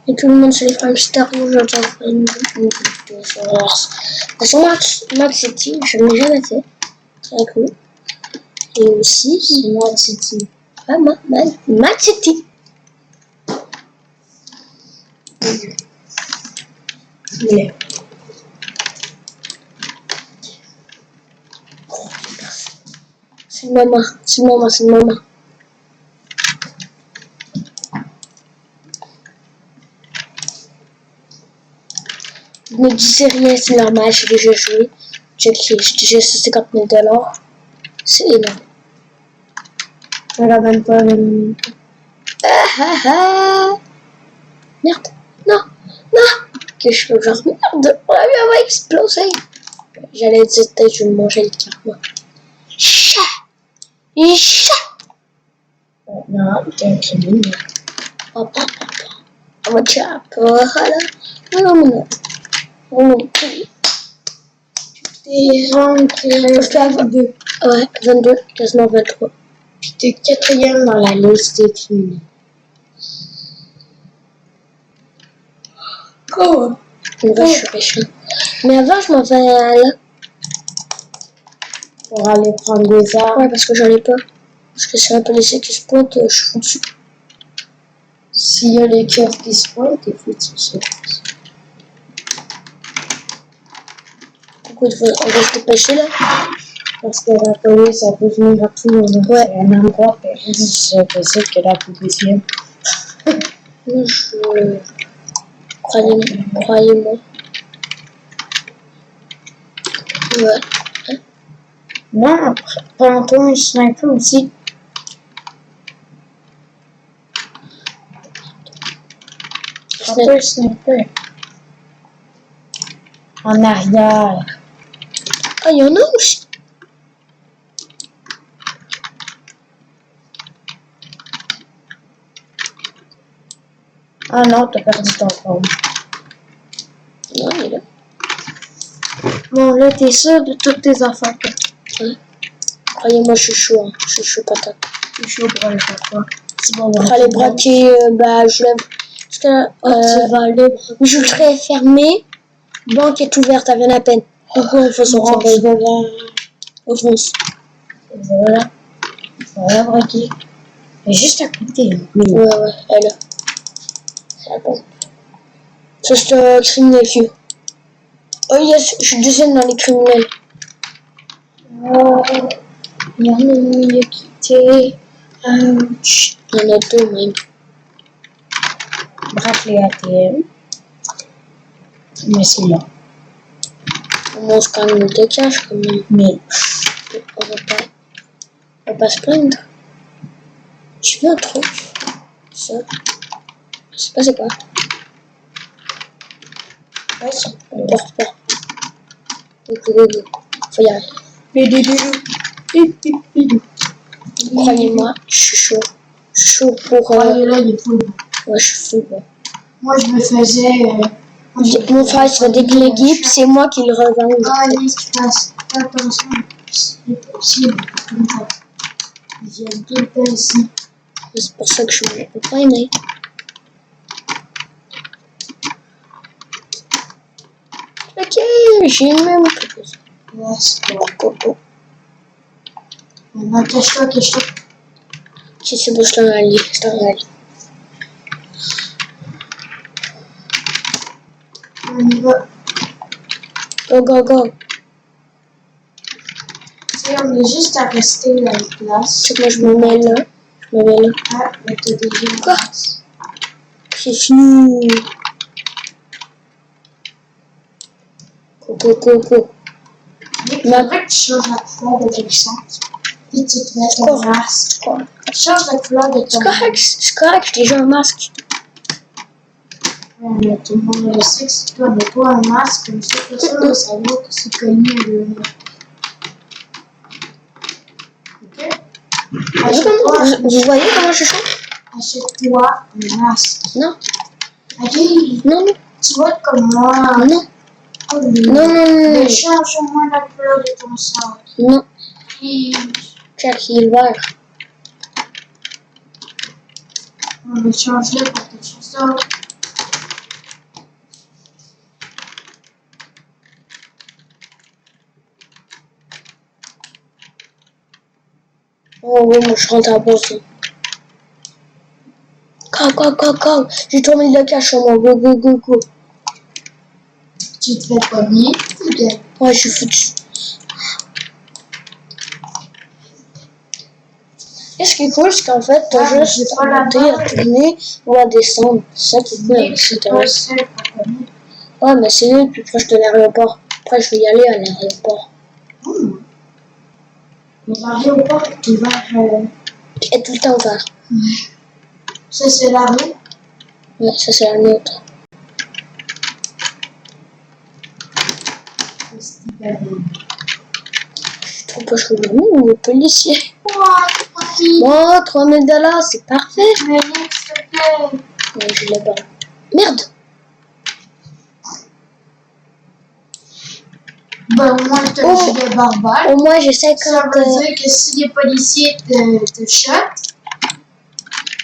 Et tout le monde se les fera Star Wars, j'entends une sur Mad City, je ne l'ai jamais fait. Très cool. Et aussi, C'est Mad City. Ah, Mad City. Yeah. C'est le maman, c'est le maman, c'est le maman. Ne disais rien, c'est normal, j'ai déjà joué. J'ai 50 000 $. C'est énorme. Elle a même pas la minute. Merde, non, que je fais genre merde, on va exploser. J'allais dire peut-être je vais me manger le karma. Chat. Non, t'es un criminel. Oh, tiens, voilà. Non. T'es 22. Ouais, 22, quasiment 23. Puis t'es 4e dans la liste des criminels. Quoi? Je suis riche. Mais avant, je m'en vais à là. Pour aller prendre des armes. Ouais, parce que j'en ai pas. Parce que c'est un peu laissé qui se pointe, je suis foutu. S'il y a les keufs qui se pointent, t'es foutu, ça. Pourquoi on va se dépêcher là? Parce que la police, elle peut venir à tout moment. Ouais. C'est un endroit perdu. C'est possible que la police vienne. Moi, croyez-moi. Ouais. Non, prends-toi un sniper aussi. Prends-toi un sniper. En arrière. Ah, il y en a aussi. Ah non, t'as perdu ton phone. Non, il est là. Bon, là, t'es sûr de toutes tes affaires. Ouais. Croyez-moi, je suis chaud, hein. Je suis chaud patate. Je suis chaud pour aller faire quoi? C'est bon, Pour aller braquer, je lève. Parce que, tu vas aller. je serai fermé. Banque est ouverte, à rien à peine. Pourquoi on fait son Bon, on fonce. Voilà. On va braquer. Mais juste à côté. Ouais, elle. C'est la pompe. Ça, c'est un criminel, vieux. Oh yes, je suis deuxième dans les criminels. Oh, il y en a une qui a quitté. Il y en a deux, même. Braque les ATM. Mais c'est là. On mange quand même de cash, quand même. Mais On va pas se plaindre. Je veux un truc. Ça. Je sais pas c'est quoi. ouais, c'est On porte pas. Faut y aller. Croyez-moi, je suis chaud. Je suis chaud pour... là, il est fou. Ouais, je suis fou. Ouais. Moi, je me faisais... Mon frère, il se fait dégueuler, puis c'est moi qui le revends. Ah, Alice, tu fasses attention. C'est possible. Ils viennent tout le temps ici. C'est pour ça que je ne peux pas aimer. Ok, j'ai même quelque chose. Ouais, c'est bon. Coco. Maintenant, cache-toi. Si c'est bon, je t'en ai allé. On y va. Go. Tu sais, on est juste à rester à la place. C'est que moi, je me mets là. Ah, mais t'as déjà... Quoi? C'est fini. Go. Il faudrait que tu changes la couleur de ton sac. Puis tu te mets ton masque. Change la couleur de ton masque. C'est correct, j'ai déjà un masque. Ouais, mais tout le monde le sait que c'est toi. Mets-toi un masque, comme ça, personne ne savoir que c'est connu le masque. Ok? Vous voyez comment je chante? Achète-toi un masque. Non. Ok? Non. Tu vas être comme moi. Non. Oh, Non. mais change-moi la couleur de ton sac. Non. Puis, Check, il est vert. on va changer pour quelque chose d'autre. Oh oui, moi je rentre à bon son. Go. J'ai tourné le cache sur moi. Go. Tu te fais pogner ou bien? Ouais, je suis foutu. Et ce qui est cool, c'est qu'en fait, t'as juste à monter, à tourner ou à descendre. C'est ça qui est cool avec cette race. Ouais, mais c'est le plus proche de l'aéroport. Après, je vais y aller à l'aéroport. Mais l'aéroport est ouvert. Il est tout le temps ouvert. Ça, c'est la rue. Ouais, ça c'est la nôtre. Je suis trop poche ou le policier. Bon, 3000$, c'est parfait. Mais s'il te plaît. Ouais, je l'ai pas. Merde. Ben, au moins, t'as un gilet barbare. Au moins, j'ai 50. Ça veut dire que si les policiers te shot.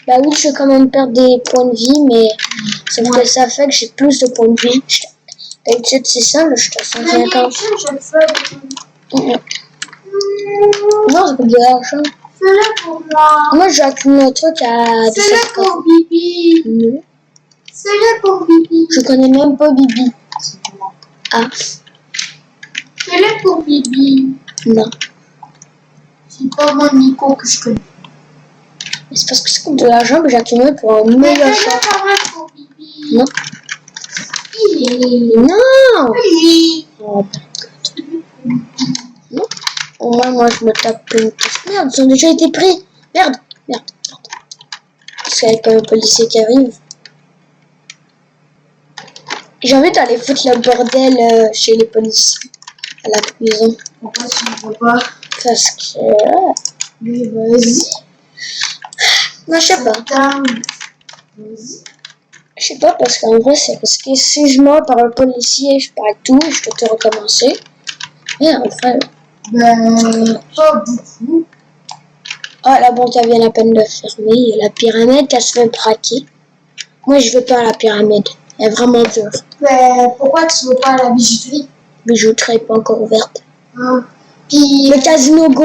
Bah oui, je vais quand même perdre des points de vie, mais ça fait que j'ai plus de points de vie. D'habitude, c'est ça, là, je suis à 150. Non, c'est pas de l'argent. Fais-le pour moi. Moi, j'ai accumulé un truc à 250. Fais-le pour Bibi. Non. Fais-le pour Bibi. Je connais même pas Bibi. Ah. Fais-le pour Bibi. Non. C'est pas mon Nico que je connais. Mais c'est parce que c'est de l'argent que j'ai accumulé pour un meilleur chat. Fais-le quand même pour Bibi. Non. Non. Oui. Oh, non. Au moins, moi, je me tape une touche. Merde, ils ont déjà été pris. Merde. Parce qu'il y a quand même un policier qui arrive. J'ai envie d'aller foutre le bordel chez les policiers. À la prison. Pourquoi tu ne veux pas? Parce que... Mais vas-y. Non, je sais pas. Vas-y. Je sais pas, parce qu'en vrai, c'est risqué. Si je meurs par un policier, je perds tout et je dois tout recommencer. Mais en vrai... Ben, pas beaucoup. Ah, la banque vient à peine de fermer. Et la pyramide, elle se fait braquer. Moi, je veux pas à la pyramide. Elle est vraiment dure. Ben, pourquoi tu veux pas à la bijouterie? La bijouterie n'est pas encore ouverte. Ah. Puis, Le casino, go.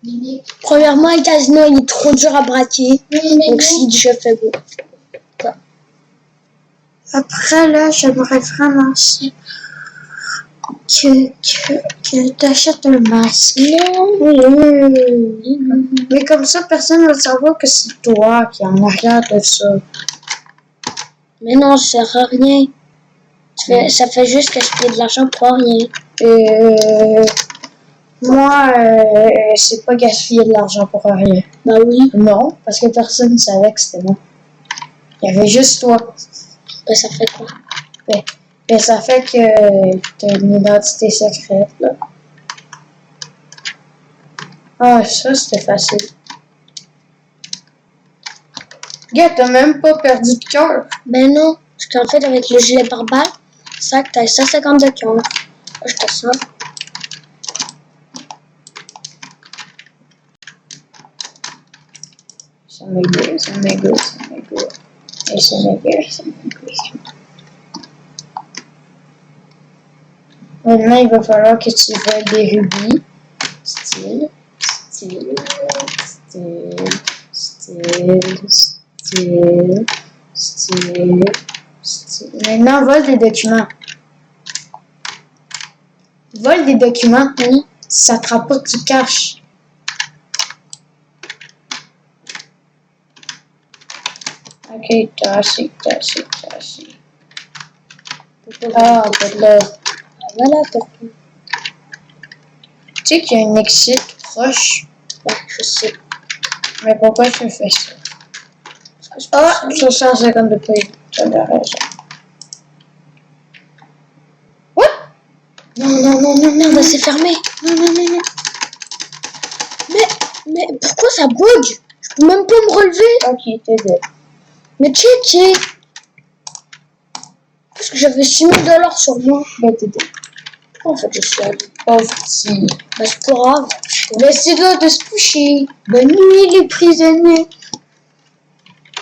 Mimi. Premièrement, le casino, il est trop dur à braquer. Oui, Donc, si je fais go. Quoi? Après, là, j'aimerais vraiment que tu achètes un masque. Non. Mais comme ça, personne ne va savoir que c'est toi qui est en arrière de ça. Mais non, ça sert à rien. Ça fait juste gaspiller de l'argent pour rien. Moi, c'est pas gaspiller de l'argent pour rien. Bah oui. Non, parce que personne ne savait que c'était moi. Il y avait juste toi. Bah ça fait quoi? Mais ça fait que t'as une identité secrète, là. Ah, ça, c'était facile. Gars, t'as même pas perdu de cœur. Ben non. Parce qu'en fait, avec le gilet pare-balles, ça que t'as 150 de cœur. Là, je te sens. Ça m'égoûte. Et ça m'égoûte. Maintenant, il va falloir que tu voles des rubis. Style. Maintenant, vole des documents. Vole des documents. Oui. Ça te rapporte du cash. Ok, t'as assez. Ah, ben là. Voilà pourquoi. Tu sais qu'il y a un exit proche. Ouais, je sais. Mais pourquoi tu fais ça? Ah, 150 de pays. Tu as raison. What? Non, c'est fermé. Non. Mais pourquoi ça bug? Je peux même pas me relever. Ok, t'es dead. Mais checker. Parce que j'avais 6000$ sur moi. Ben, t'es dead. En fait, je suis allé. Pauvre petit. Bah, c'est pas grave. Laissez-le de se coucher. Bonne nuit, les prisonniers.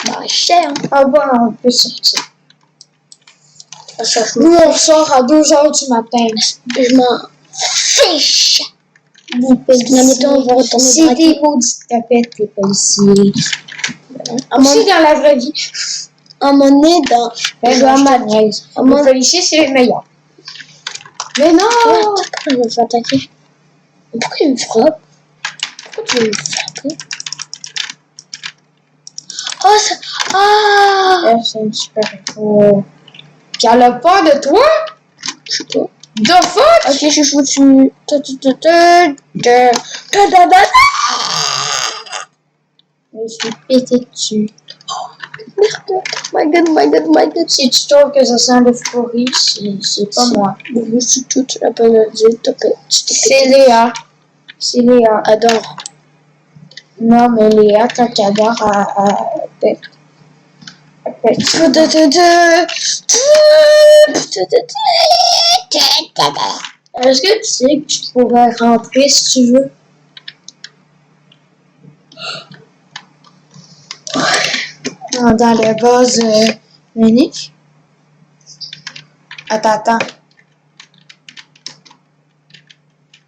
Bah, cher. Ah bah, on peut sortir. Ça, Nous, on sort à 2h du matin. je m'en fiche. Des policiers. Admettons, on va retourner C'est braquer. des maudites tapettes, les policiers. À Aussi mon dans la vraie vie. à mon nez, dans Ben, dans je ma- t'adresse. à Les mon- policiers, c'est les meilleurs. Mais non! Pourquoi il me fait attaquer? Pourquoi il me frappe? Pourquoi tu veux me frapper? Oh, ça... Ah! Elle, c'est une super héros. Qui a le peur de toi? Je sais pas. The fuck? Ok, je suis foutu. Je suis pété dessus. Merde. My god, my god, my god. Si tu trouves que ça sent l'euphorie, c'est pas moi. Je suis toute la panadie, C'est Léa. C'est Léa. Adore. Non, mais Léa, quand elle adore, elle pète. Est-ce que tu sais que tu pourrais rentrer si tu veux? Dans le vase unique? Attends.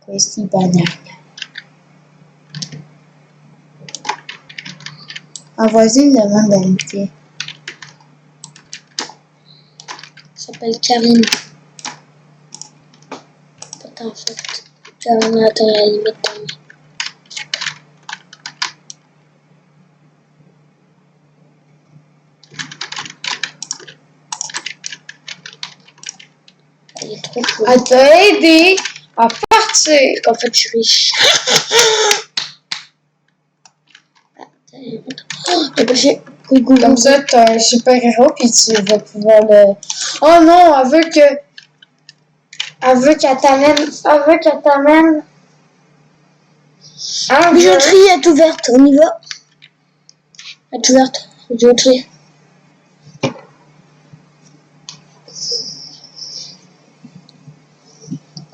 Questi banane. Envoie-y une demande d'amitié. Ça s'appelle Karine. Attends, en fait. Karine atteint la limite de moi. Elle est trop cool. Elle t'a aidé à partir. En fait, je suis riche. J'ai Comme ça, t'as un super héros puis tu vas pouvoir le. Oh non, elle veut que. Elle veut qu'elle t'amène. Elle veut qu'elle t'amène. Un Bijouterie est ouverte, on y va. Elle est ouverte, bijouterie.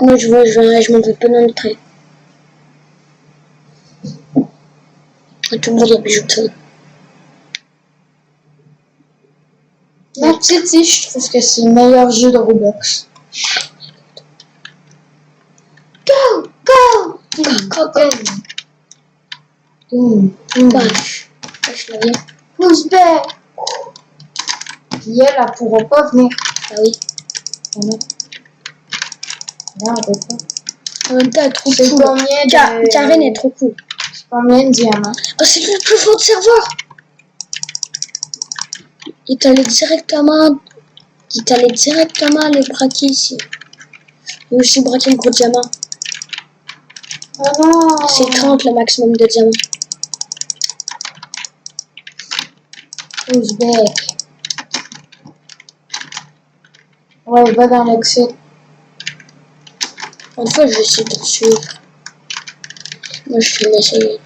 Moi je vois, je m'en vais pas dans le train. Tout le monde la bijouterie. Ma petite fille, je trouve que c'est le meilleur jeu de Roblox. Go! Go! Je la viens. Who's back? Puis elle pourra pas venir. Ah oui. Non, elle peut pas. En même temps, elle est trop C'est cool. combien de... Karine est trop cool. C'est combien de diamants? Oh, c'est le plus fort de serveur. Il t'allait directement les braquer ici. Et aussi braquer le gros diamant. Oh non! C'est 30 le maximum de diamants. Who's back? Ouais, va dans l'exit. Une fois, je vais essayer de te suivre. Moi, je vais essayer.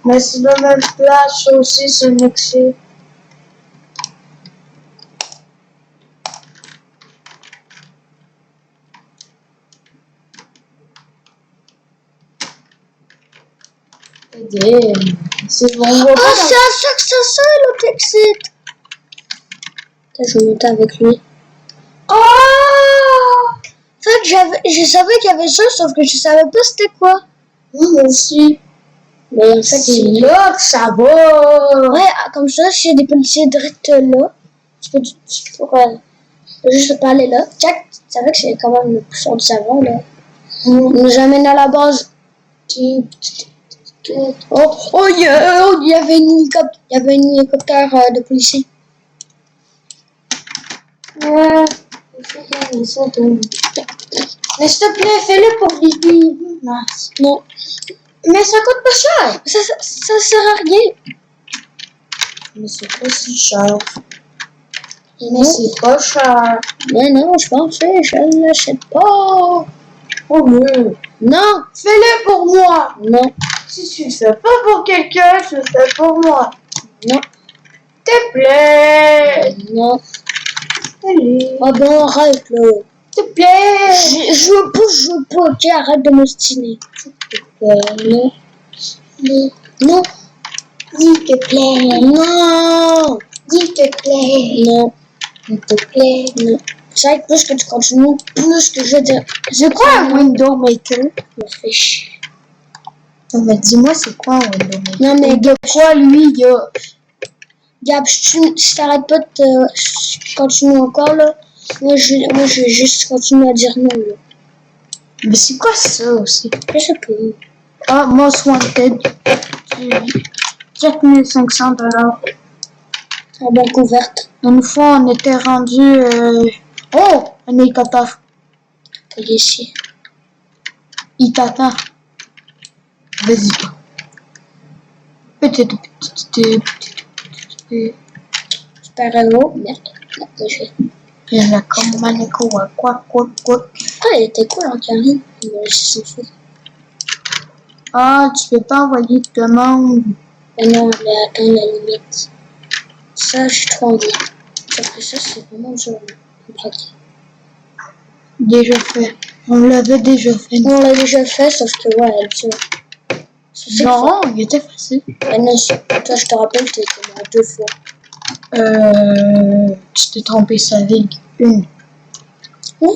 Mais c'est la même place aussi, c'est un exit. C'est bon, on va Oh, pas c'est à ça que ça sert l'autre exit. Je vais monter avec lui. Oh! En fait, je savais qu'il y avait ça, sauf que je savais pas c'était quoi. moi aussi. Mais en fait, C'est là que ça va. Ouais, comme ça, s'il y a des policiers direct là, tu pourrais juste pas aller là. Jack, tu savais que c'est quand même le plus fort du savant, là. Il nous amène à la base. Oh, il y avait un hélicoptère de policiers. Ouais. Mais s'il te plaît, fais-le pour Bibi. Non. Mais ça coûte pas cher. Ça sert à rien. Mais c'est pas si cher. Mais c'est pas cher. Mais non, je pensais, je ne l'achète pas. Oh non. Non. Fais-le pour moi. Non. Si tu le fais pas pour quelqu'un, tu le fais pour moi. Non. S'il te plaît. Non. Allez. Ah ben, arrête là. S'il te plaît. Je veux pas. Ok, arrête de m'ostiner. Non. Non. Non. S'il te plaît. Non. S'il te plaît. Non. S'il te plaît. Non. C'est vrai que plus que tu continues, plus que je vais dire. C'est quoi un window maker? Je me fais chier. Non, mais dis-moi, c'est quoi un Window Maker? Non, mais il y a quoi, lui? Il y a... Gab, si t'arrêtes pas de continuer encore, là, moi, je vais juste continuer à dire non, là. Mais c'est quoi ça aussi? Je sais pas. Ah, Most Wanted. 4500$. En banque ouverte. Une fois, on était rendu... Oh! Un hélicoptère. Pas d'ici. Il t'attend. Vas-y. Petit. Super héros. Merde. Non, pas joué. Il y en a comme Manico. Quoi. Ah, il était cool en Karine. Il m'a laissé s'en foutre. Ah, tu peux pas envoyer de demande. Mais non, mais atteint la limite. Ça, j'ai trop envie. Sauf que ça, c'est vraiment dur à braquer. Déjà fait. On l'avait déjà fait. On l'a déjà fait, sauf que ouais, elle tue. Non, il était facile. Mais non, toi, je te rappelle, t'es été mort 2 fois. Tu t'es trompé, ça avec une. Oui.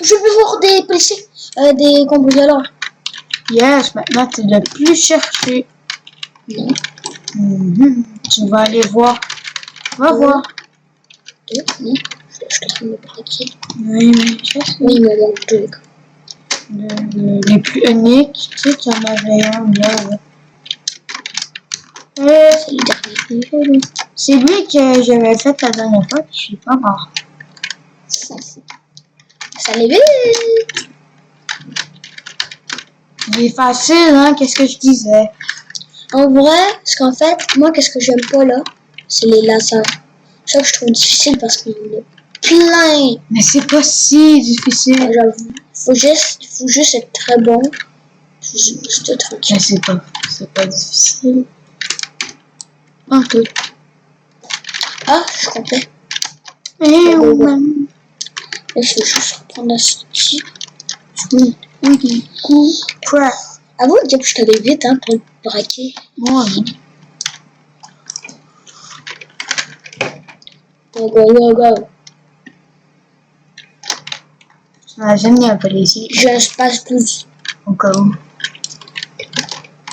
Je veux voir des policiers, des cambrioleurs. Yes, maintenant tu dois plus chercher. Non. Tu vas aller voir. Va voir. Non. Je te de me braquer. Oui, je sais. Oui, il me manque 2. Les plus uniques, tu sais, tu en avais un là. C'est le dernier. C'est lui que j'avais fait la dernière fois, puis je suis pas mort. Ça l'est vite. Il est facile, hein, qu'est-ce que je disais? En vrai, parce qu'en fait, moi, qu'est-ce que j'aime pas là, c'est les lasers. Ça que je trouve difficile parce qu'il y en a plein. Mais c'est pas si difficile. J'avoue. Faut juste être très bon. Juste tranquille. Mais c'est pas difficile. Un peu. Ah, je comprends. Mais Et je vais juste reprendre la sortie. Crap. Avoue que je t'avais vite hein, pour te braquer. Moi, Go. J'imagine, il y a un policier. J'ai un space 12. Au cas où.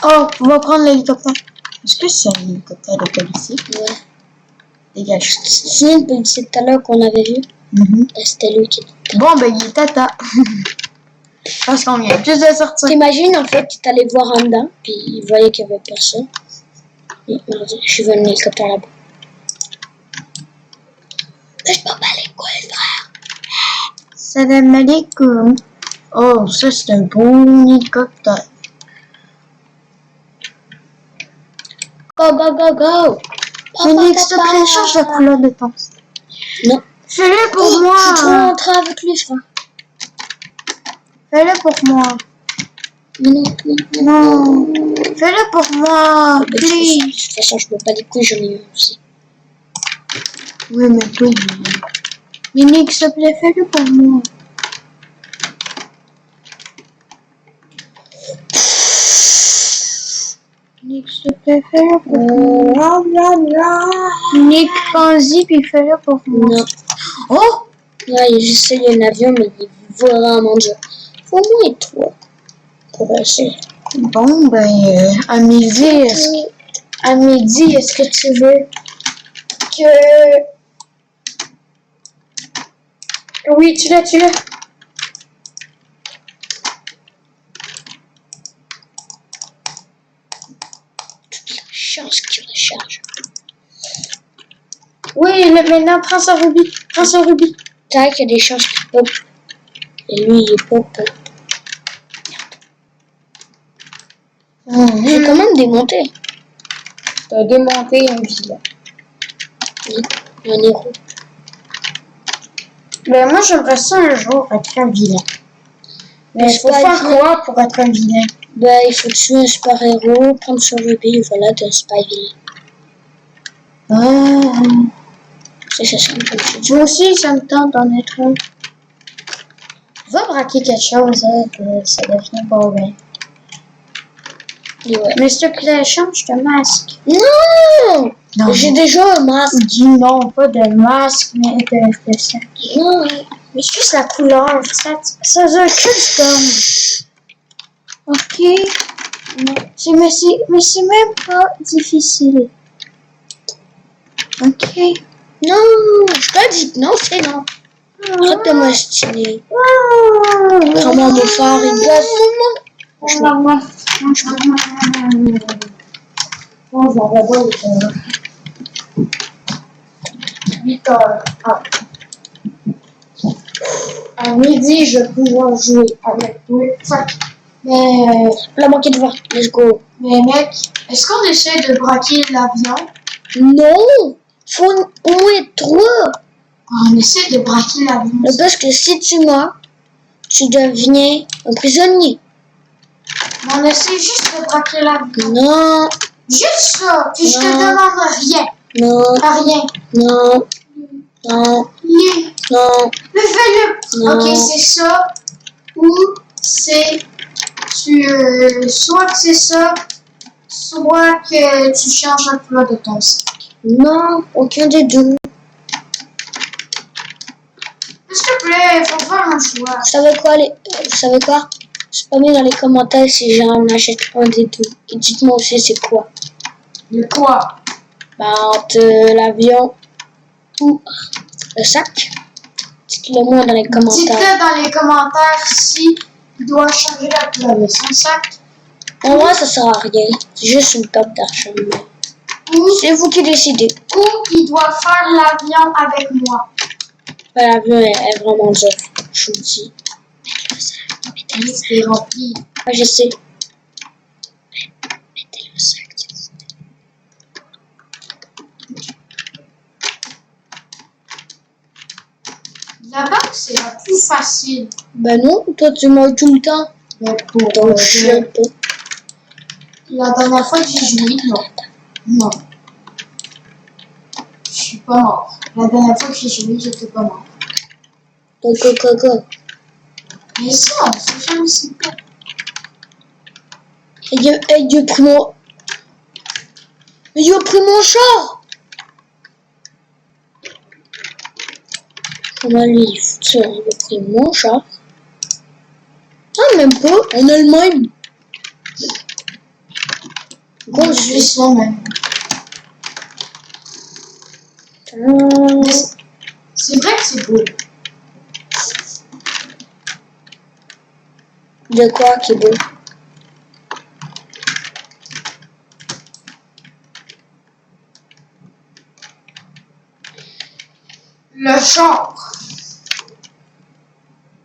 Oh, on va prendre l'hélicoptère. Est-ce que c'est un hélicoptère de policier? Ouais. Dégage. C'est une policier tout à l'heure qu'on avait vu. C'était lui qui était. Bon, ben, il est tata. Parce qu'on vient juste de sortir. T'imagines en fait qu'il t'allait voir en dedans, puis il voyait qu'il n'y avait personne. Et je suis venu l'hélicoptère là-bas. Je m'en bats les couilles, frère. Salam alaikum. Oh, ça c'est un beau hélicoptère. Go. Phoenix, s'il te plaît, change la couleur de ton. Non. Fais-le pour moi. Je suis trop rentré avec lui, frère. Fais-le pour moi. Non. Fais-le pour moi. Please. De toute façon, je me bats les couilles, j'en ai eu aussi. Oui, mais toi, Phoenix, s'il te plaît, fais-le pour moi. Nick, s'il te plaît, fais-le pour moi. Nick, pense-y, puis fais-le pour moi. Non. Oh! Ouais, j'essaie un avion, mais il est vraiment dur. Faut au moins 3 pour essayer. Bon, ben, à midi, est-ce que tu veux que... Oui, tu l'as. Chance qu'il recharge. Oui, maintenant, prends son rubis. Tac, il y a des chances qu'il pop. Et lui, il pop. J'ai quand même démonté. T'as démonté un vilain. Oui, un héros. Ben, moi, j'aimerais ça un jour être un vilain. Mais il faut faire quoi pour être un vilain? Ben, il faut tuer un super héros, prendre son rubis, et voilà, t'es un super vilain. C'est ça, moi aussi, ça me tente d'en être un. Va braquer quelque chose, hein, que ça devient pas bien. Ouais. Mais s'il te plaît, change de masque. Non! Non. J'ai déjà un masque. Dis non, pas de masque, mais de sac. Non, Mais juste la couleur, ça veut que du Ok. Non. Mais c'est même pas difficile. Ok. non, je t'ai dit non, c'est non. Arrête de m'ostiner. Prends-moi mon phare et gosse. À midi, je vais pouvoir jouer avec toi. Mais, La moitié de voix. Let's go. mais mec, est-ce qu'on essaie de braquer l'avion? Non, faut au moins 3. On essaie de braquer l'avion. Parce que si tu meurs, tu deviens un prisonnier. On essaie juste de braquer l'avion. Non, Juste ça, puis je te Non. demande rien. non, Pas rien. non, non, Rien. non, Mais fais-le. Non. Ok, c'est ça. Ou c'est soit que c'est ça, soit que tu changes un plat de ton sac. non, aucun des deux. S'il te plaît, faut faire un choix. Vous savez quoi? C'est pas mis dans les commentaires si j'en achète un des deux. Et dites-moi aussi c'est quoi. Le quoi? Bah, entre l'avion ou le sac. Dites-le moi dans les commentaires. Dites-le dans les commentaires si il doit changer la plat de son sac. Pour moi, ça sert à rien. C'est juste une perte d'argent. Ou, C'est vous qui décidez. ou il doit faire l'avion avec moi. Bah, l'avion est vraiment dur. Je vous le dis. C'est rempli. Ah, je sais. Mettez le sac. La banque, c'est la plus facile. Ben non, toi tu manges tout le temps. Mais pour Donc je suis un peu. la dernière fois que j'ai joué, non. Non. Je suis pas mort. La dernière fois que j'ai joué, j'étais pas mort. Donc coco. Mais ça, c'est jamais si bien. Il a pris mon. Il a pris mon chat. Comment lui il fout ça? Il a pris mon chat. Ah même pas, on a le même. Bon, je suis son même. C'est vrai que c'est beau. De quoi qui est beau? Le char.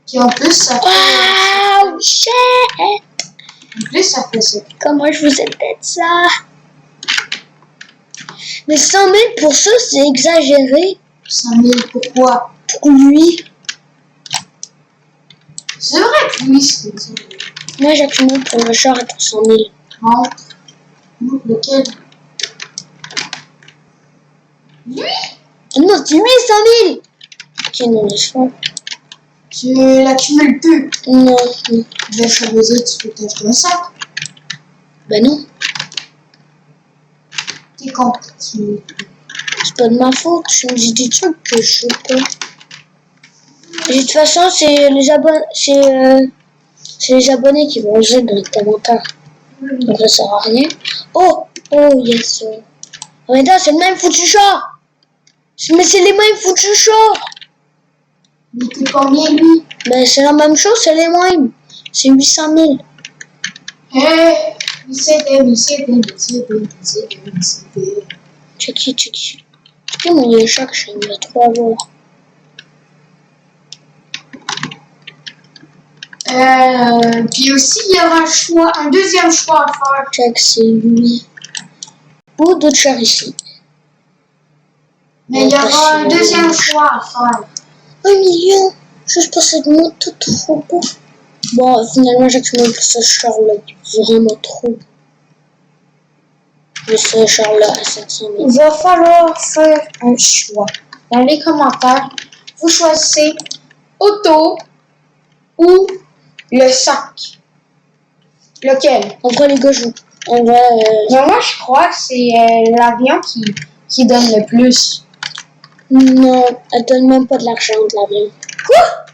Qui en plus, ça fait... Wow, shit! En plus, ça fait ça. Comment je vous ai fait ça? Mais 100 000 pour ça, c'est exagéré. 100 000, pourquoi? Pour lui. C'est vrai que lui, c'est ça. Moi, j'accumule pour le char à 300 000. Montre. Montre lequel? Lui? Ah non, c'est 800 000! Ok, non, laisse pas. Tu l'accumules plus. Non, non. Je vais choisir, tu peux t'acheter un sac. Ben non, T'es con. c'est pas de ma faute. Tu me dis des trucs que je sais pas. Et de toute façon, c'est les abonnés qui vont oser dans les commentaires. Donc ça sert à rien. Oh, yes. Oh, mais là, c'est le même foutu chat. Mais c'est les mêmes foutus chats. Il coûte combien, lui? Ben c'est la même chose, c'est les mêmes. C'est 800 000. Checky. Checky, mon lien chat que je viens de trop avoir. Puis aussi, il y aura un deuxième choix à faire. Check, c'est lui. Ou d'autres chats ici. Mais il y aura un deuxième choix à faire. 1 million. Juste pour cette moto trop beau. Bon, finalement, j'accumule pour ce char-là. Vraiment trop. Mais ce char-là à 700 000. Il va falloir faire un choix. Dans les commentaires, vous choisissez auto ou le sac. Lequel? En vrai, les gars, on va... Mais moi, je crois que c'est l'avion qui qui donne le plus. Non, elle donne même pas de l'argent de l'avion. Quoi?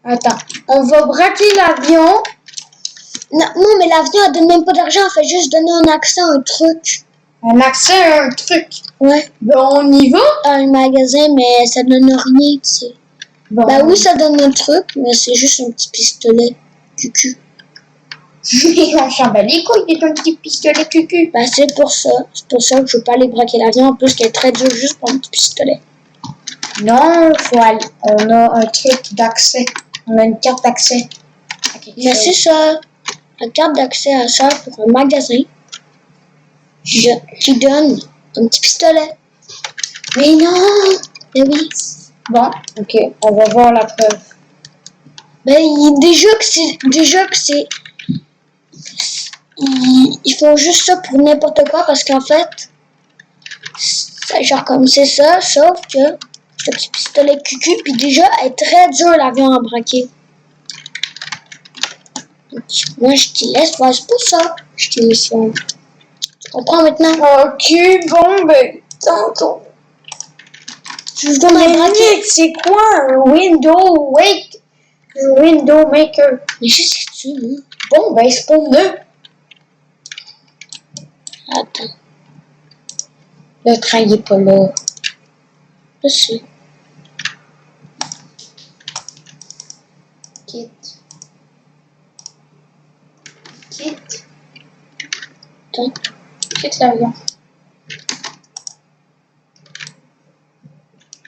Attends, on va braquer l'avion. Non, mais l'avion, elle donne même pas d'argent, elle fait juste donner un accès à un truc. Un accès à un truc. Ouais. Ben, on y va? À un magasin, mais ça donne rien, tu sais. Bon. Ben oui, ça donne un truc, mais c'est juste un petit pistolet cucu. On s'en bat les couilles d'un petit pistolet cucu. Ben c'est pour ça. C'est pour ça que je veux pas aller braquer l'avion, en plus qu'elle est très dure juste pour un petit pistolet. Non, faut aller. On a un truc d'accès. On a une carte d'accès. Mais c'est ça. La carte d'accès à ça pour un magasin qui donne un petit pistolet. Mais non! Mais oui. Bon, ok, on va voir la preuve. Ben, déjà que c'est... Ils font juste ça pour n'importe quoi parce qu'en fait, c'est genre comme c'est ça, sauf que ce petit pistolet cucu, puis déjà, elle est très dure l'avion à braquer. Donc, moi, je te laisse faire, c'est pour ça. Je te laisse faire. Tu comprends maintenant? Ok, bon, ben, tantôt. Je donne un braquet. C'est quoi un window wake? Un window maker. Mais je sais-tu, moi? Bon, ben, c'est pour nous. Attends, Le train, il est pas là. je sais. Quitte. Quitte. Attends. Quitte l'avion.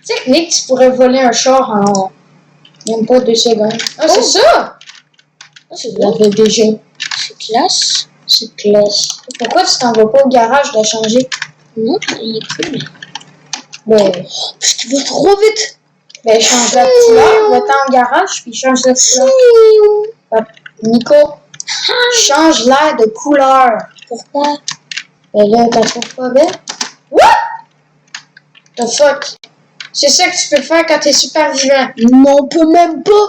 Technique, tu pourrais voler un char en même pas 2 secondes. Ah, c'est ça! Ah, c'est Je bon. l'avais déjà. C'est classe. C'est classe. Pourquoi tu t'en vas pas au garage de changer? Non, il est cool. Ben, Parce qu'il va trop vite. ben change la couleur, va-t'en au garage, puis change la couleur. Ah, Nico, change l'air de couleur. Pourquoi? Ben là, t'as trouves pas belle? What? The fuck? C'est ça que tu peux faire quand t'es super vivant. Non, on peut même pas.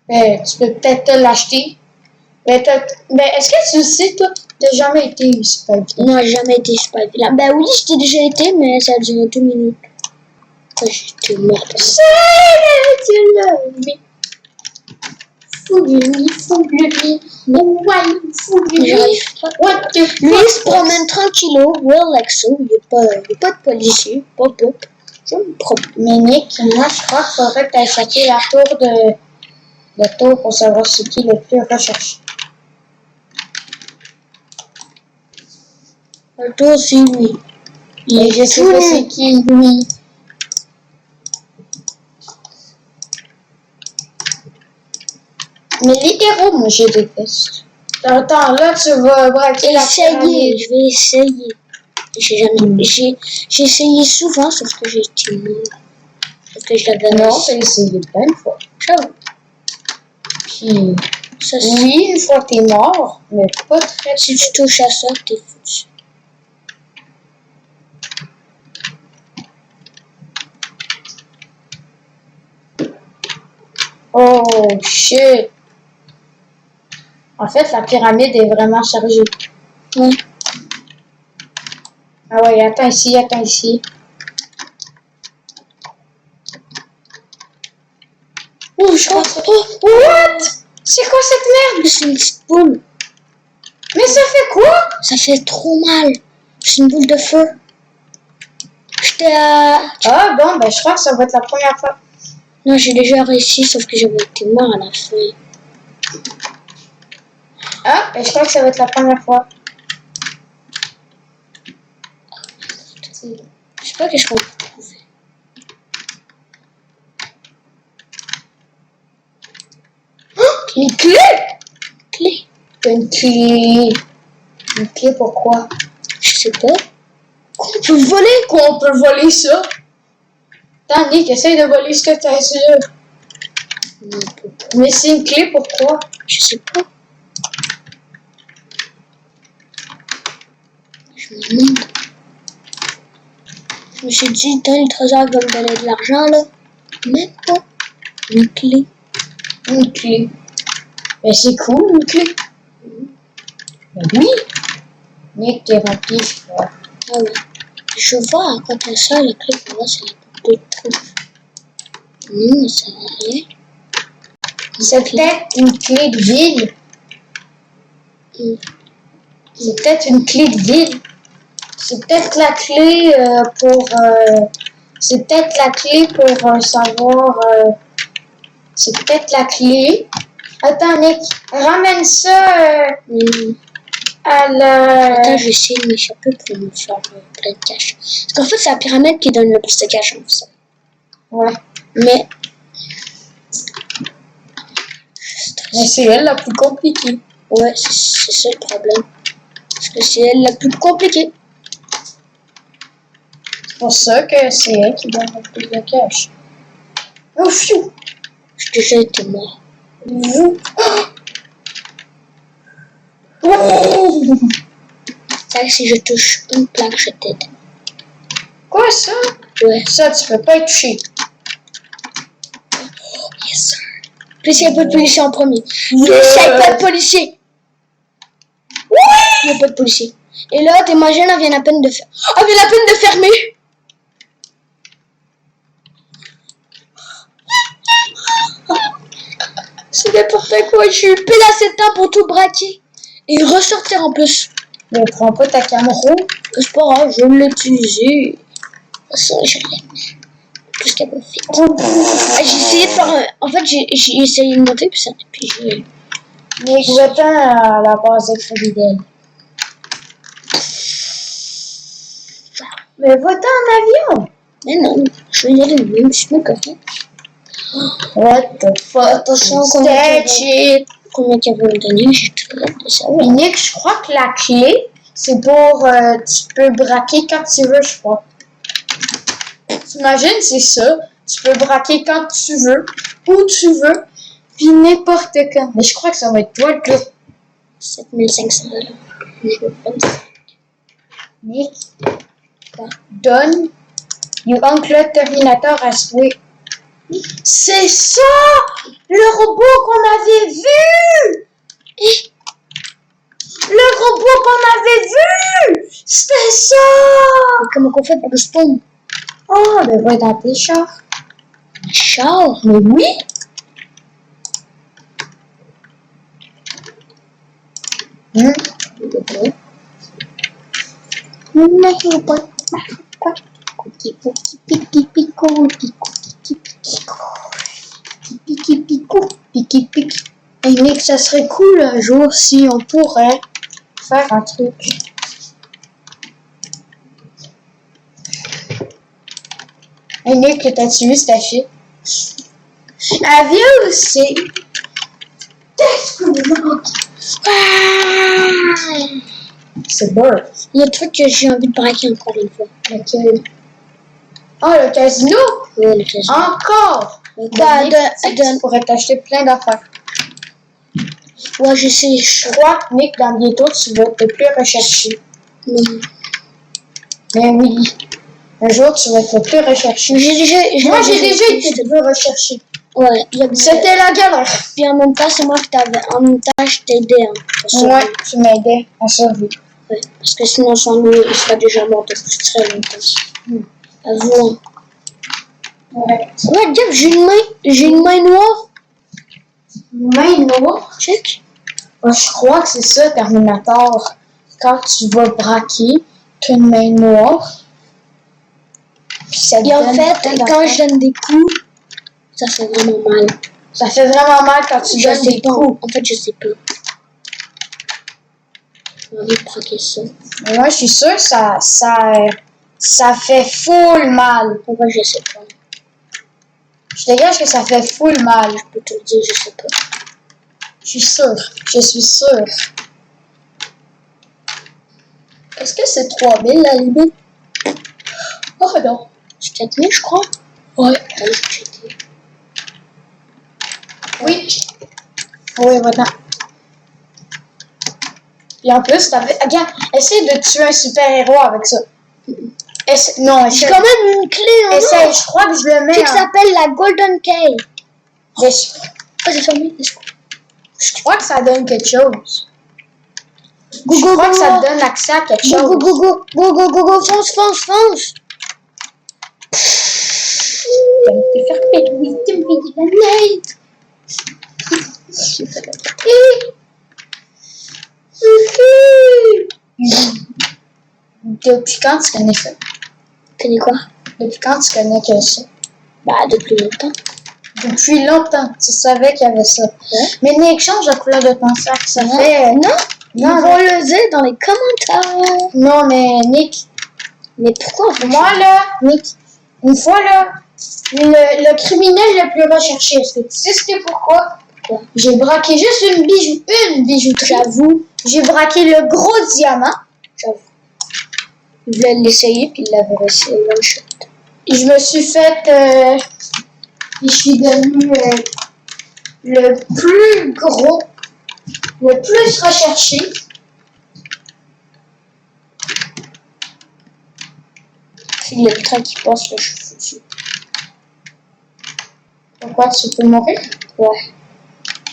Ben, tu peux peut-être te l'acheter. Ben, est-ce que tu le sais, toi? T'as jamais été super vivant. Non, j'ai jamais été super vilain. Ben oui, j'étais déjà été, mais ça a duré 2 minutes. Après, j'étais morte. C'est le vie. Fouille-lui. Oh, ouais, fouille-lui. J'arrive pas. What the fuck? Lui, il se promène tranquillo, relaxo. Il n'y a pas de policier, pas pop. Je me promène. Mais Nick, moi, je crois qu'il faudrait que tu ailles chercher la tour le tour pour savoir c'est qui le plus recherché. Le tour, c'est lui. Mais je sais pas c'est qui, lui. Mais les héros, moi, je déteste. Attends, là, tu vas braquer la pyramide. Je vais essayer. J'ai essayé souvent, sauf que j'ai été nulle. Parce que je l'avais Non, t'as essayé plein de fois. J'avoue. Puis, Ça, oui, une fois t'es mort, mais pas très. si tu touches à ça, t'es foutu. Oh, shit. En fait, la pyramide est vraiment chargée. Oui. Ah ouais, attends ici, attends ici. Oh, je crois. What? C'est quoi cette merde? C'est une petite boule. Mais ça fait quoi? Ça fait trop mal. C'est une boule de feu. J'étais à... Ah bon, ben je crois que ça va être la première fois. Non, j'ai déjà réussi, sauf que j'avais été mort à la fin. Ah, ben je crois que ça va être la première fois. Je sais pas qu'est-ce qu'on peut trouver. Oh, une clé? Clé. Une clé. Une clé pourquoi? Je sais pas. On peut voler. Quoi, on peut voler ça? Attends, Nick, essaye de voler ce que t'as sur. Non, on peut pas. Mais c'est une clé pourquoi? Je sais pas. Je me demande. Je me suis dit, dans le trésor va me donner de l'argent, là. Même pas. Une clé. Une clé. Ben c'est cool, une clé. Ben oui. Nick, t'es rempli, je crois. Ah oui. Je vois à quoi t'as ça, la clé pour voir si elle est de trou. Non, ça va rien. C'est peut-être une clé de ville. C'est peut-être une clé de ville. C'est peut-être la clé pour... c'est peut-être la clé pour savoir... c'est peut-être la clé. Attends, Nick, ramène ça à la... Attends, je vais essayer de m'échapper pour me faire plein de cash. Parce qu'en fait, c'est la pyramide qui donne le plus de cash, en fait. Ouais. Mais Mais c'est elle la plus compliquée. ouais, c'est ça le problème. Parce que c'est elle la plus compliquée. C'est pour ça que c'est elle qui donne le plus de cash. Oh, fiou! J'ai déjà été mort. Oh! C'est vrai que si je touche une plaque, je t'aide. Quoi ça? Ouais. Ça, tu peux pas être touché. Yes, sir. Plus il y a pas de policiers en premier. Plus il n'y a pas de policiers. Il n'y a pas de policiers. Et là, t'imagines, elle vient à peine de faire. Elle vient à peine de fermer. C'est n'importe quoi. Je suis pile assez de temps pour tout braquer. Et ressortir en plus. Ne prends pas ta caméra. C'est pas grave, je vais l'utiliser. Ça, je l'aime. Tout ce qu'elle me fait. J'ai essayé de faire. En fait, j'ai essayé de monter, puis ça. Puis j'ai. Mais va-t'en à la base de Fidel. Mais va-t'en en avion. Mais non, je vais y aller, même si je me corrige. What the fuck? Attention, combien qu'il va me donner, j'ai tout hâte de savoir. Puis Nick, je crois que la clé, c'est pour... tu peux braquer quand tu veux, je crois. T'imagines, c'est ça. Tu peux braquer quand tu veux, où tu veux, puis n'importe quand. Mais je crois que ça va être toi le plus. 7500 $. Je veux pas ça. Nick, donne You Uncle Terminator à jouer. C'est ça! Le robot qu'on avait vu! Le robot qu'on avait vu! C'était ça! Mais comment qu'on fait pour le spawn? Oh, ben va dans tes chars. Char? Mais oui! Hey Nick, ça serait cool un jour si on pourrait faire un truc. Hey Nick, t'as-tu vu cette affiche? Avion aussi! C'est beau. Il y a un truc que j'ai envie de braquer encore une fois. Lequel? Oh, le casino? Oui, le casino. Encore! Tu pourrais t'acheter plein d'affaires. Ouais, je sais. Je crois, Nick, dans bientôt, tu vas être plus recherché. Non. Mais oui. Un jour, tu vas être plus recherché. Moi, j'ai déjà été plus recherché. Ouais. C'était la galère. Puis en même temps, c'est moi qui t'avais. En même temps, je t'aidais. Hein, ouais, tu m'aidais à survivre. Ouais, parce que sinon, sans nous, il serait déjà mort depuis très longtemps. Avoue. Ouais. Ouais, Dieu, j'ai une main noire. Une main noire? Check. Je crois que c'est ça, Terminator. Quand tu vas braquer, tu as une main noire. Et en fait, quand je donne des coups, ça fait vraiment mal. Ça fait vraiment mal quand tu donnes des coups. En fait, je sais pas. J'ai envie de braquer ça. Mais moi, je suis sûre que ça fait full mal. En fait, je sais pas. Je te gage que ça fait full mal. Je peux te le dire, je sais pas. Je suis sûre. Je suis sûre. Est-ce que c'est 3000 la limite? Oh non. C'est 4000, je crois. Ouais, allez, je checker. Oui. Oui, voilà. Et en plus, regarde, essaye de tuer un super-héros avec ça. Non, essaye. J'ai quand même une clé en or. Essaye, je crois que je le mets. Qui s'appelle la Golden Key. Yes. Ah, c'est fermé. Je crois que ça donne quelque chose. Go, Je go, crois go, que ça go. te donne accès à quelque Go, chose. go, go, go, go, go, go, go, fonce, fonce, fonce. Tu vas me faire péter, tu me fais de la night. Depuis quand tu connais ça? Connais quoi? Depuis quand tu connais que ça? Bah, depuis longtemps. Depuis longtemps, tu savais qu'il y avait ça. Ouais. Mais Nick, change la couleur de ton sac, ça Non. fait... Non, ils Non, vont le dire dans les commentaires. non, mais Nick, Mais pourquoi on fait moi là, Nick, une fois là, le criminel le plus recherché, est-ce que tu sais c'était pourquoi? Pourquoi? J'ai braqué juste une bijouterie. J'avoue, J'ai braqué le gros diamant. j'avoue. Il voulait l'essayer, puis il l'avait réussi one shot. Et je me suis fait... je suis devenu le plus gros, le plus recherché. S'il y a le train qui passe, là, je suis foutu. Pourquoi tu peux mourir? Ouais.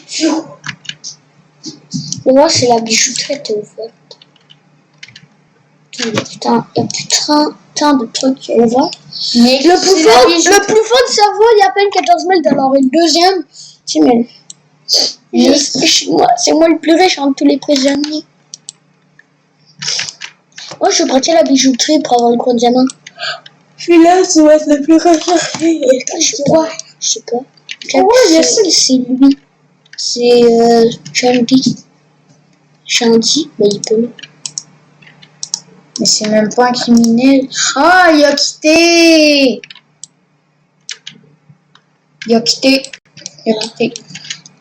Pfiou. Mais moi, c'est la bijouterie était ouverte. Putain, il y a plus tant de trucs ouverts. Mais Le plus fort de Savoie, il y a à peine 14 000 $. Et le deuxième, 6 000. C'est moi le plus riche entre tous les prisonniers. Moi, je suis parti à la bijouterie pour avoir le gros diamant. Celui-là, ça va être le plus recherché. Je sais pas. Je sais pas. Ouais, je sais. C'est lui. C'est Shandy. Shandy, mais il peut. Mais c'est même pas un criminel. Ah, il a quitté. Il a quitté.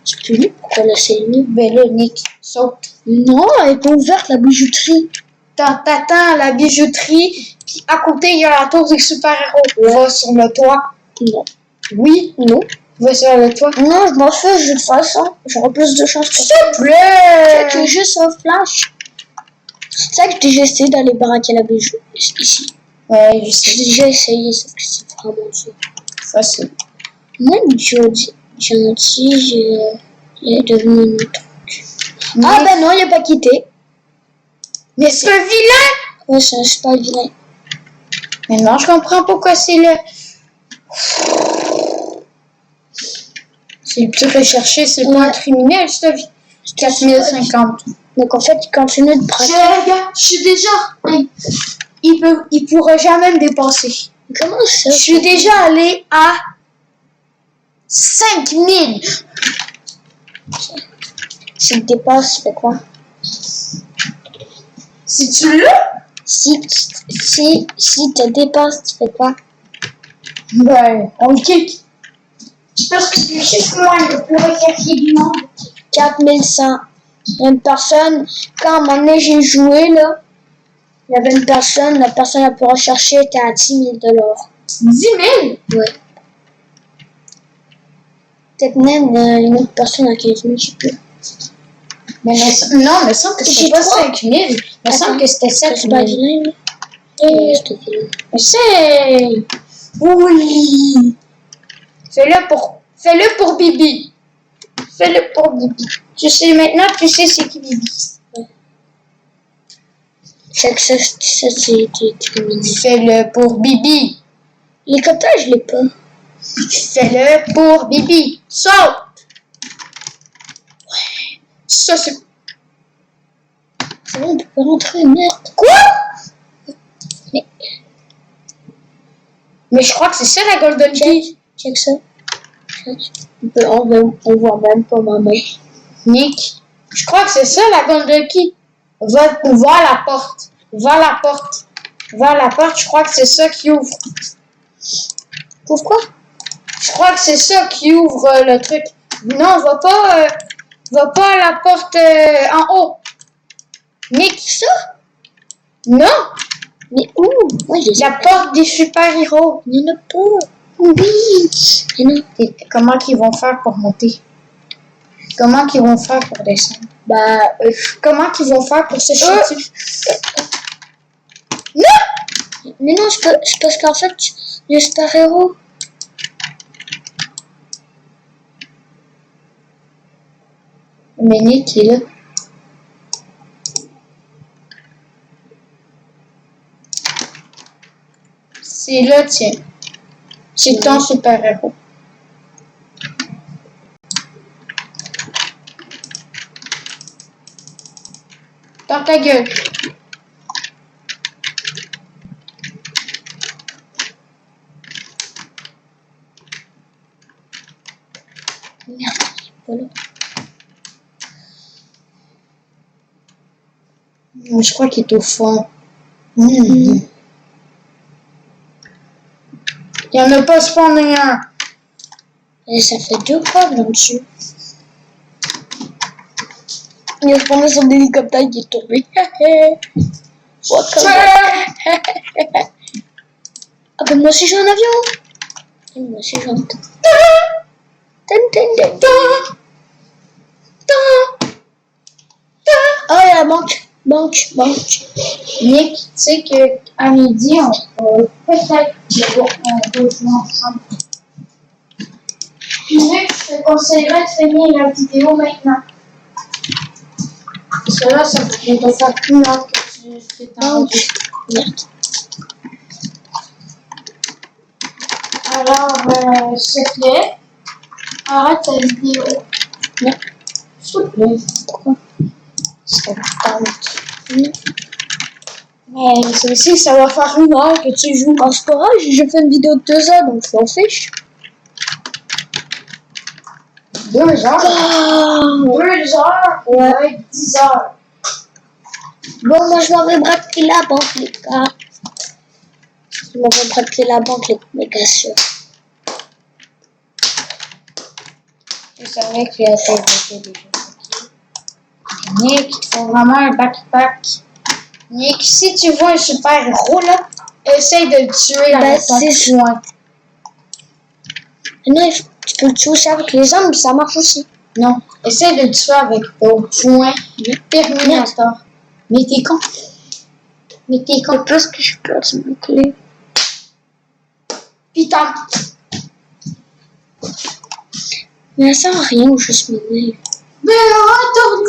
C'est plus lui. Pourquoi là, c'est lui? Ben là, Nick, saute. Non, elle est pas ouverte, la bijouterie. T'attends la bijouterie, puis à côté, il y a la tour des super-héros. Va sur le toit. Non. Oui, Non. va sur le toit. Non, je m'en fais, je vais faire ça. J'aurai plus de chance. S'il te plaît. C'est juste un flash. C'est ça que j'ai essayé d'aller braquer la bijou. Ici. Ouais, je sais. J'ai déjà essayé, sauf que c'est vraiment dur. Facile. Moi, gentil, j'ai devenu un autre truc. Ah ben non, il a pas quitté. Mais c'est un vilain. Ouais, c'est un super vilain. Mais non, je comprends pourquoi c'est le... C'est le plus recherché, c'est pas un criminel, je te dis. 4050. Donc en fait, il continue de braquer. Regarde, je suis déjà... Il pourra jamais me dépasser. Comment ça? Je suis déjà allé à 5000. S'il te dépasse, tu fais quoi? Si tu l'as? Si te dépasse, tu fais quoi? Ben, on le kick. Parce que c'est moi le plus recherché du monde. 4100. Il y a une personne, quand à un moment donné j'ai joué, là, il y avait une personne, la personne la plus recherchée était à 10 000 $. 10 000? Ouais. Peut-être même une autre personne à 15 000, je sais plus. Mais non, il me semble que c'était pas 5 000. Il me semble que c'était 7 C'est pas 000. vilain, là? C'était vilain. Essaye! Oui! Fais-le pour Bibi. Fais-le pour Bibi. Tu sais maintenant, tu sais c'est qui Bibi. C'est que ça, c'est criminel. Fais-le pour Bibi. L'hélicoptère, je l'ai pas. Fais-le pour Bibi. Saute! Ouais. Ça, c'est... C'est bon, on peut pas rentrer, merde. Quoi? Mais- Mais je crois que c'est ça la Golden Key. Check ça. On voit même pas ma main. Nick, je crois que c'est ça la Golden Key. Va à la porte. Va à la porte. Va à la porte, je crois que c'est ça qui ouvre. Pourquoi? Je crois que c'est ça qui ouvre le truc. Non, va pas à la porte en haut. Nick, ça? Non, Mais où? Moi, j'ai la porte des super-héros. Il y en a pas. Oui. Mais non. Et comment qu'ils vont faire pour monter? Comment qu'ils vont faire pour descendre? Bah, Comment qu'ils vont faire pour se chuter? mais non, c'est parce qu'en fait, les super-héros. Mais Nick, il est là. C'est le tien. C'est ton super-héros. Dans ta gueule. Merde, voilà. Je crois qu'il est au fond. Mm. Il n'y en a pas spawné un. Et ça fait 2 fois là-dessus. Il a spawné son hélicoptère qui est tombé. Ah ben moi aussi j'ai un avion. Et moi aussi j'ai un avion. Oh la banque. Banque. Nick, tu sais qu'à midi, on peut peut-être jouer ensemble. Nick, je te conseillerais de finir la vidéo maintenant. Parce que là, ça va te faire plus long que tu t'enregistres. Merde. Alors, s'il te plaît, arrête ta vidéo. Non. S'il te plaît. Pourquoi? Ça tente. Mais c'est aussi que ça va faire 1 heure que tu joues. Oh, c'est pas grave, j'ai fait une vidéo de 2 heures donc je m'en fiche. 2 heures? Oh. 2 heures? Ouais. Ça va être 10 heures. Bon, moi je m'en vais braquer la banque, les gars. Je m'en vais braquer la banque, les gars, sûrs. Je savais qu'il y avait des jeux. Nick, il te faut vraiment un backpack. Nick, si tu vois un super héros là, essaye de le tuer avec ton c'est poing. Non, tu peux le tuer aussi avec les armes, ça marche aussi. Non, essaye de le tuer avec ton poing. Terminator. Mais t'es con. C'est parce que je perds mon clé. Putain. Mais ça sert à rien ou juste me dire. Mais retourne.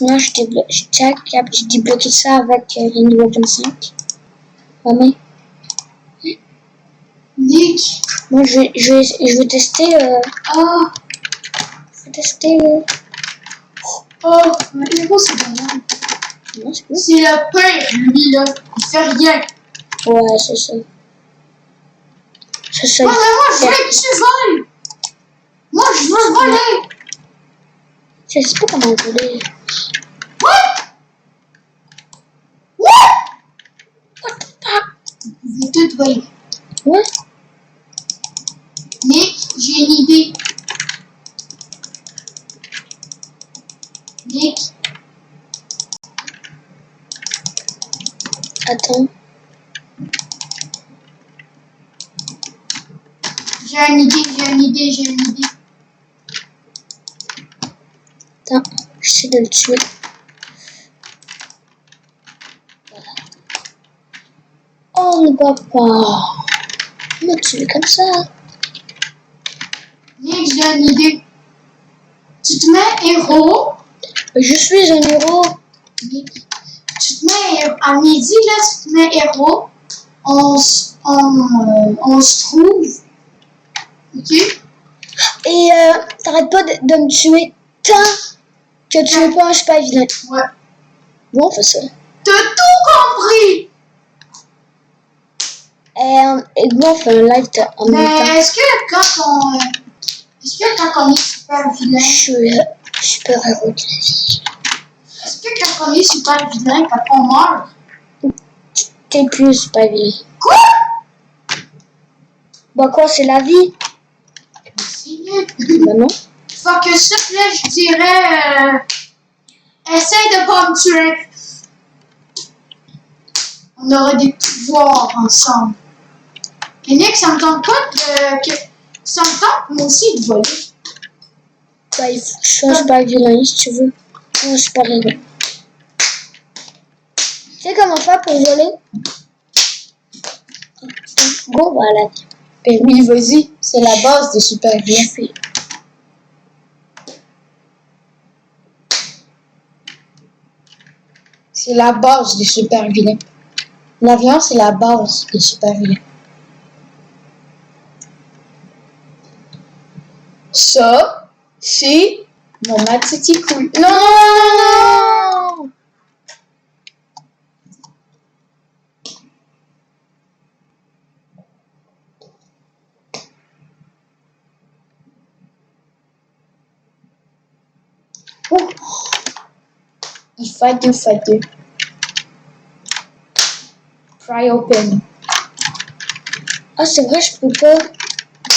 Non, je débloqué ça avec Windows 25. Maman. Nick. Moi, je vais tester. Oh. Je vais tester. Oh, mais héros, c'est pas mal. Non, c'est cool. C'est le pire, lui, là. Il fait rien. Ouais, c'est ça. C'est ça. Ouais, mais moi, je veux que tu voles. Moi, je veux voler. Je sais pas comment voler. What the fuck? Vous pouvez tout voler. Ouais. Nick, j'ai une idée. Nick. Attends. J'ai une idée. Attends, j'essaie de le tuer. Voilà. Oh, ne va pas. On m'a tué comme ça. Nick, j'ai une idée. Tu te mets héros. Je suis un héros. Nick. Tu te mets à midi, là, tu te mets héros. On se trouve. Ok? Et t'arrêtes pas de me tuer tant que tu n'es pas un super vilain. Ouais. Bon, on fait ça. T'as tout compris! Et bon, on fait un live en même temps. Mais est-ce que quand on est super vilain, Je suis super héros de la vie. est-ce que quand on est super vilain, quand on meurt, T'es plus super vilain. quoi? Bah quoi, c'est la vie? C'est nul. Bah non. Faut que ça, là, je dirais, essaye de pas me tuer. On aura des pouvoirs ensemble. Et Nick, ça me tente pas ça me tente, moi aussi, de voler. Bah, il faut que je sois un super vilain, si tu veux. Un super héros. Tu sais comment faire pour voler? Bon, voilà. Ben oui, vas-y, c'est la base des super vilains. Je fais. C'est la base des super vilains. L'avion, c'est la base des super-vilains. Ça, c'est mon Matiti Cool. Non! Oh. Il fait deux. Try open. Ah, c'est vrai, je peux pas.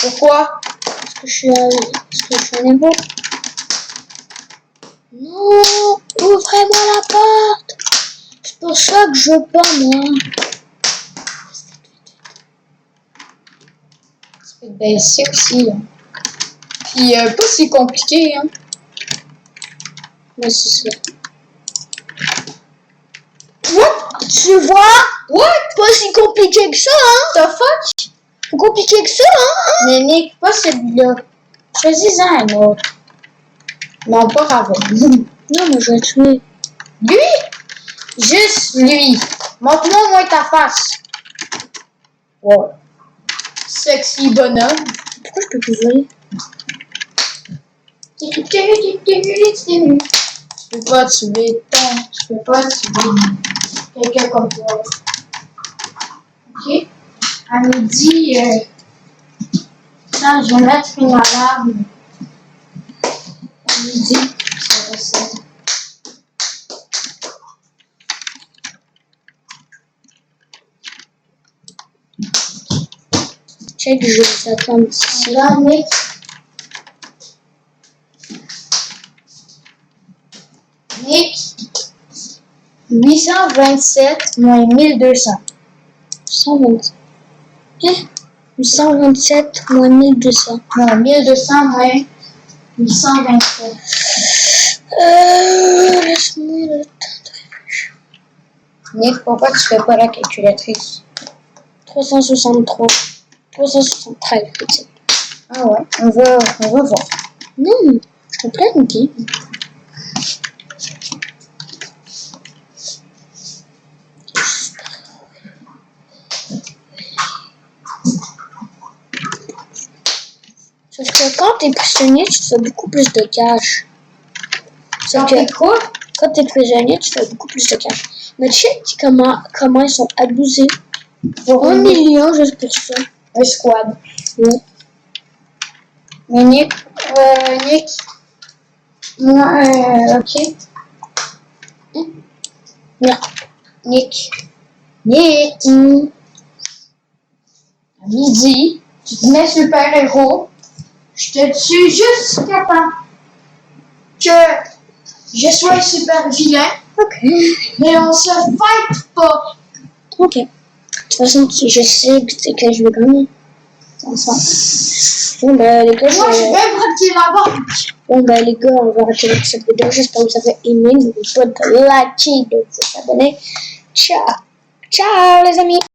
Pourquoi? Parce que je suis un ébo. Non, ouvrez-moi la porte. C'est pour ça que je veux pas, moi. Ça peut être baissé aussi. Hein. Puis pas si compliqué. Hein. Mais c'est ça. What? Tu vois? What? Pas si compliqué que ça, hein? The fuck? Plus compliqué que ça, hein? Mais Nick, pas celui-là. Choisis-en un autre. Non, pas Raven. Non, mais je vais tuer. Lui? Juste lui. Montre-moi au moins ta face. Ouais. Sexy bonhomme. Pourquoi je peux plus voler? Tu peux pas tuer tu peux pas tuer quelqu'un comme toi. Ok? À midi, attends, je vais mettre une alarme. À midi, ça va ça. Check, je vais attendre ici. Là, Nick. Nick. 827 moins 1200. 127. 827 moins 1200. Non, 1200 moins 827. Laisse-moi le temps. Nick, pourquoi tu fais pas la calculatrice? 363. 373, peut-être. Ah ouais, on va voir. Non, je suis en pleine game. Sauf que quand t'es prisonnier, tu te fais beaucoup plus de cash. Sauf que Quoi? quand t'es prisonnier, tu fais beaucoup plus de cash. Mais check comment ils sont abusés. Pour 1 million juste pour ça. Un squad. Ouais. Mais Nick, moi, ok. Non. Nick, à midi, tu te mets super-héros, je te tue juste capable que je sois super vilain, Ok. mais on se fight pas. Ok. De toute façon, je sais que je vais gagner. Bon, ben, les gars, Moi, je vais braquer la banque. Bon, ben, les gars, on va arrêter avec cette vidéo. J'espère que vous avez aimé. N'oubliez pas de liker, de vous abonner. Ciao. Ciao, les amis.